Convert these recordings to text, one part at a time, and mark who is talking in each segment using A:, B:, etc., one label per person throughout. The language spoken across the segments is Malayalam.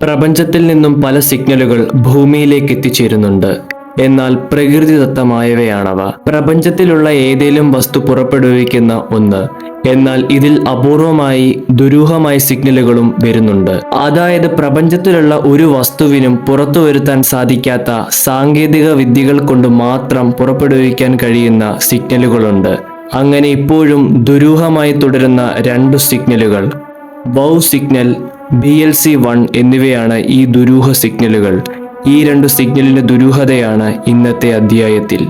A: പ്രപഞ്ചത്തിൽ നിന്നും പല സിഗ്നലുകൾ ഭൂമിയിലേക്ക് എത്തിച്ചേരുന്നുണ്ട്. എന്നാൽ പ്രകൃതിദത്തമായവയാണവ. പ്രപഞ്ചത്തിലുള്ള ഏതെങ്കിലും വസ്തു പുറപ്പെടുവിക്കുന്ന ഒന്ന്. എന്നാൽ ഇതിൽ അപൂർവമായി ദുരൂഹമായ സിഗ്നലുകളും വരുന്നുണ്ട്. അതായത് പ്രപഞ്ചത്തിലുള്ള ഒരു വസ്തുവിനും പുറത്തു വരുത്താൻ സാധിക്കാത്ത സാങ്കേതിക വിദ്യകൾ കൊണ്ട് മാത്രം പുറപ്പെടുവിക്കാൻ കഴിയുന്ന സിഗ്നലുകളുണ്ട്. അങ്ങനെ ഇപ്പോഴും ദുരൂഹമായി തുടരുന്ന രണ്ടു സിഗ്നലുകൾ, വൗ സിഗ്നൽ, BLC-1 എന്നിവയാണ് ഈ ദുരൂഹ സിഗ്നലുകൾ. ഈ രണ്ടു സിഗ്നലിന്റെ ദുരൂഹതയാണ് ഇന്നത്തെ അധ്യായത്തിൽ.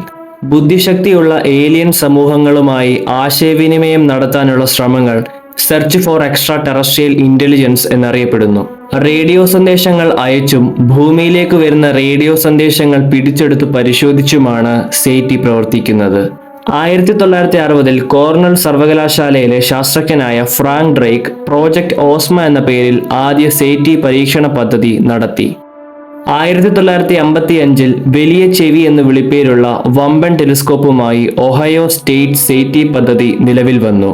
A: ബുദ്ധിശക്തിയുള്ള ഏലിയൻ സമൂഹങ്ങളുമായി ആശയവിനിമയം നടത്താനുള്ള ശ്രമങ്ങൾ search for extra terrestrial intelligence എന്നറിയപ്പെടുന്നു. റേഡിയോ സന്ദേശങ്ങൾ അയച്ചും ഭൂമിയിലേക്ക് വരുന്ന റേഡിയോ സന്ദേശങ്ങൾ പിടിച്ചെടുത്ത് പരിശോധിച്ചുമാണ് SETI പ്രവർത്തിക്കുന്നത്. 1960-ൽ കോർണൽ സർവകലാശാലയിലെ ശാസ്ത്രജ്ഞനായ ഫ്രാങ്ക് ഡ്രേക്ക് പ്രോജക്റ്റ് ഓസ്മ എന്ന പേരിൽ ആദ്യ SETI പരീക്ഷണ പദ്ധതി നടത്തി. 1955-ൽ വലിയ ചെവി എന്ന് വിളിപ്പേരുള്ള വമ്പൻ ടെലിസ്കോപ്പുമായി ഒഹയോ സ്റ്റേറ്റ് SETI പദ്ധതി നിലവിൽ വന്നു.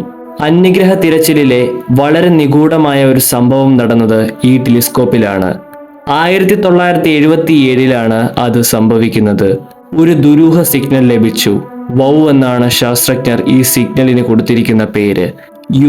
A: അന്യഗ്രഹ തിരച്ചിലിലെ വളരെ നിഗൂഢമായ ഒരു സംഭവം നടന്നത് ഈ ടെലിസ്കോപ്പിലാണ്. 1977-ലാണ് അത് സംഭവിക്കുന്നത്. ഒരു ദുരൂഹ സിഗ്നൽ ലഭിച്ചു. വൗ എന്നാണ് ശാസ്ത്രജ്ഞർ ഈ സിഗ്നലിന് കൊടുത്തിരിക്കുന്ന പേര്.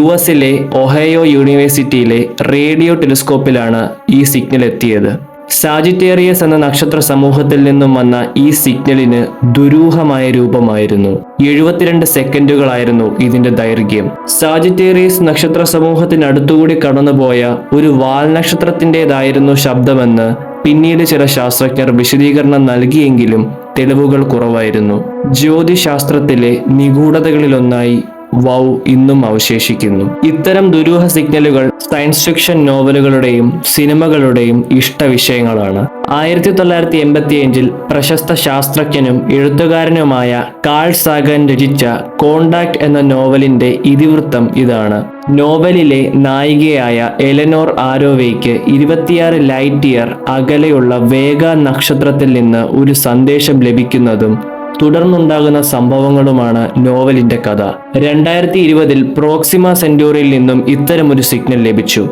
A: US-ലെ ഒഹയോ യൂണിവേഴ്സിറ്റിയിലെ റേഡിയോ ടെലിസ്കോപ്പിലാണ് ഈ സിഗ്നൽ എത്തിയത്. സാജിറ്റേറിയസ് എന്ന നക്ഷത്ര സമൂഹത്തിൽ നിന്നും വന്ന ഈ സിഗ്നലിന് ദുരൂഹമായ രൂപമായിരുന്നു. 72 സെക്കൻഡുകളായിരുന്നു ഇതിന്റെ ദൈർഘ്യം. സാജിറ്റേറിയസ് നക്ഷത്ര സമൂഹത്തിനടുത്തുകൂടി കടന്നുപോയ ഒരു വാൽനക്ഷത്രത്തിൻ്റെതായിരുന്നു ശബ്ദമെന്ന് പിന്നീട് ചില ശാസ്ത്രജ്ഞർ വിശദീകരണം നൽകിയെങ്കിലും തെളിവുകൾ കുറവായിരുന്നു. ജ്യോതിശാസ്ത്രത്തിലെ നിഗൂഢതകളിലൊന്നായി വൗ ഇന്നും അവശേഷിക്കുന്നു. ഇത്തരം ദുരൂഹ സിഗ്നലുകൾ സയൻസ് ഫിക്ഷൻ നോവലുകളുടെയും സിനിമകളുടെയും ഇഷ്ടവിഷയങ്ങളാണ്. 1985-ൽ പ്രശസ്ത ശാസ്ത്രജ്ഞനും എഴുത്തുകാരനുമായ കാൾ സാഗൻ രചിച്ച കോണ്ടാക്ട് എന്ന നോവലിന്റെ ഇതിവൃത്തം ഇതാണ്. നോവലിലെ നായികയായ എലനോർ ആരോവേയ്ക്ക് 26 ലൈറ്റ് ഇയർ അകലെയുള്ള വേഗ നക്ഷത്രത്തിൽ നിന്ന് ഒരു സന്ദേശം ലഭിക്കുന്നതും തുടർന്നുണ്ടാകുന്ന സംഭവങ്ങളുമാണ് നോവലിന്റെ കഥ. 2020-ൽ പ്രോക്സിമ സെന്റോറിയിൽ നിന്നും ഇത്തരമൊരു സിഗ്നൽ ലഭിച്ചു.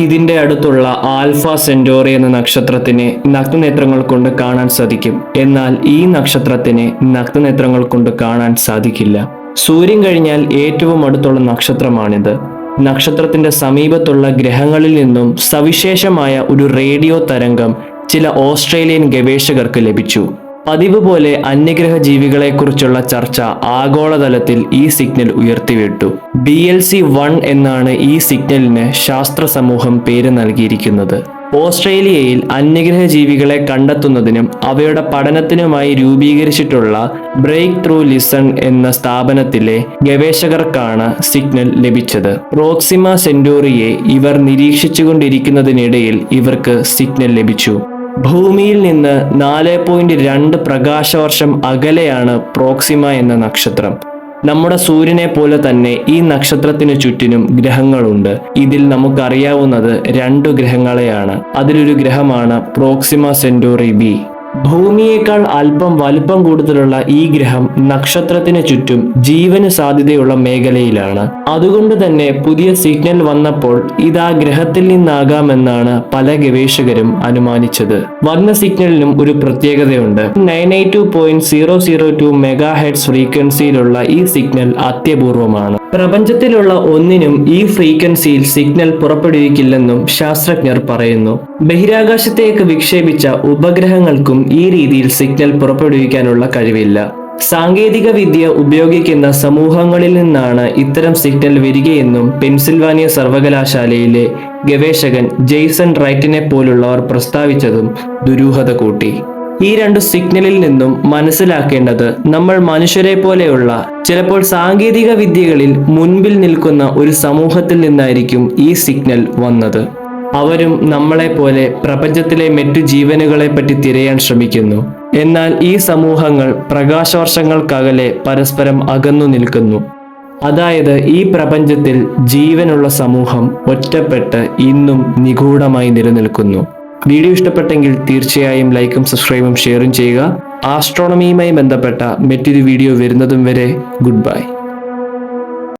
A: ഇതിന്റെ അടുത്തുള്ള ആൽഫ സെന്റോറി എന്ന നക്ഷത്രത്തിനെ നഗ്നനേത്രങ്ങൾ കൊണ്ട് കാണാൻ സാധിക്കും. എന്നാൽ ഈ നക്ഷത്രത്തിനെ നഗ്നനേത്രങ്ങൾ കൊണ്ട് കാണാൻ സാധിക്കില്ല. സൂര്യൻ കഴിഞ്ഞാൽ ഏറ്റവും അടുത്തുള്ള നക്ഷത്രമാണിത്. നക്ഷത്രത്തിന്റെ സമീപത്തുള്ള ഗ്രഹങ്ങളിൽ നിന്നും സവിശേഷമായ ഒരു റേഡിയോ തരംഗം ചില ഓസ്ട്രേലിയൻ ഗവേഷകർക്ക് ലഭിച്ചു. പതിവ് പോലെ അന്യഗ്രഹ ജീവികളെക്കുറിച്ചുള്ള ചർച്ച ആഗോളതലത്തിൽ ഈ സിഗ്നൽ ഉയർത്തിവിട്ടു. BLC-1 എന്നാണ് ഈ സിഗ്നലിന് ശാസ്ത്ര സമൂഹം പേര് നൽകിയിരിക്കുന്നത്. ഓസ്ട്രേലിയയിൽ അന്യഗ്രഹ ജീവികളെ കണ്ടെത്തുന്നതിനും അവയുടെ പഠനത്തിനുമായി രൂപീകരിച്ചിട്ടുള്ള ബ്രേക്ക് ത്രൂ ലിസൺ എന്ന സ്ഥാപനത്തിലെ ഗവേഷകർക്കാണ് സിഗ്നൽ ലഭിച്ചത്. പ്രോക്സിമ സെന്റോറിയെ ഇവർ നിരീക്ഷിച്ചുകൊണ്ടിരിക്കുന്നതിനിടയിൽ ഇവർക്ക് സിഗ്നൽ ലഭിച്ചു. ഭൂമിയിൽ നിന്ന് 4.2 പ്രകാശവർഷം അകലെയാണ് പ്രോക്സിമ എന്ന നക്ഷത്രം. നമ്മുടെ സൂര്യനെ പോലെ തന്നെ ഈ നക്ഷത്രത്തിനു ചുറ്റിനും ഗ്രഹങ്ങളുണ്ട്. ഇതിൽ നമുക്കറിയാവുന്നത് 2 ഗ്രഹങ്ങളെയാണ്. അതിലൊരു ഗ്രഹമാണ് പ്രോക്സിമ സെന്റോറി B. ഭൂമിയേക്കാൾ അല്പം വലുപ്പം കൂടുതലുള്ള ഈ ഗ്രഹം നക്ഷത്രത്തിന് ചുറ്റും ജീവന് സാധ്യതയുള്ള മേഖലയിലാണ്. അതുകൊണ്ട് തന്നെ പുതിയ സിഗ്നൽ വന്നപ്പോൾ ഇത് ആ ഗ്രഹത്തിൽ നിന്നാകാമെന്നാണ് പല ഗവേഷകരും അനുമാനിച്ചത്. വന്ന സിഗ്നലിനും ഒരു പ്രത്യേകതയുണ്ട്. 982.002 MHz ഫ്രീക്വൻസിയിലുള്ള ഈ സിഗ്നൽ അത്യപൂർവമാണ്. പ്രപഞ്ചത്തിലുള്ള ഒന്നിനും ഈ ഫ്രീക്വൻസിയിൽ സിഗ്നൽ പുറപ്പെടുവിക്കില്ലെന്നും ശാസ്ത്രജ്ഞർ പറയുന്നു. ബഹിരാകാശത്തേക്ക് വിക്ഷേപിച്ച ഉപഗ്രഹങ്ങൾക്കും ഈ രീതിയിൽ സിഗ്നൽ പുറപ്പെടുവിക്കാനുള്ള കഴിവില്ല. സാങ്കേതിക വിദ്യ ഉപയോഗിക്കുന്ന സമൂഹങ്ങളിൽ നിന്നാണ് ഇത്തരം സിഗ്നൽ വരികയെന്നും പെൻസിൽവാനിയ സർവകലാശാലയിലെ ഗവേഷകൻ ജെയ്സൺ റൈറ്റിനെ പോലുള്ളവർ പ്രസ്താവിച്ചതും ദുരൂഹത കൂട്ടി. ഈ 2 സിഗ്നലിൽ നിന്നും മനസ്സിലാക്കേണ്ടത് നമ്മൾ മനുഷ്യരെ പോലെയുള്ള ചിലപ്പോൾ സാങ്കേതിക വിദ്യകളിൽ മുൻപിൽ നിൽക്കുന്ന ഒരു സമൂഹത്തിൽ നിന്നായിരിക്കും ഈ സിഗ്നൽ വന്നത്. അവരും നമ്മളെ പോലെ പ്രപഞ്ചത്തിലെ മറ്റു ജീവനുകളെ പറ്റി തിരയാൻ ശ്രമിക്കുന്നു. എന്നാൽ ഈ സമൂഹങ്ങൾ പ്രകാശവർഷങ്ങൾക്കകലെ പരസ്പരം അകന്നു നിൽക്കുന്നു. അതായത് ഈ പ്രപഞ്ചത്തിൽ ജീവനുള്ള സമൂഹം ഒറ്റപ്പെട്ട് ഇന്നും നിഗൂഢമായി നിലനിൽക്കുന്നു. വീഡിയോ ഇഷ്ടപ്പെട്ടെങ്കിൽ തീർച്ചയായും ലൈക്കും സബ്സ്ക്രൈബും ഷെയറും ചെയ്യുക. ആസ്ട്രോണമിയുമായി ബന്ധപ്പെട്ട മറ്റൊരു വീഡിയോ വരുന്നതും വരെ ഗുഡ് ബൈ.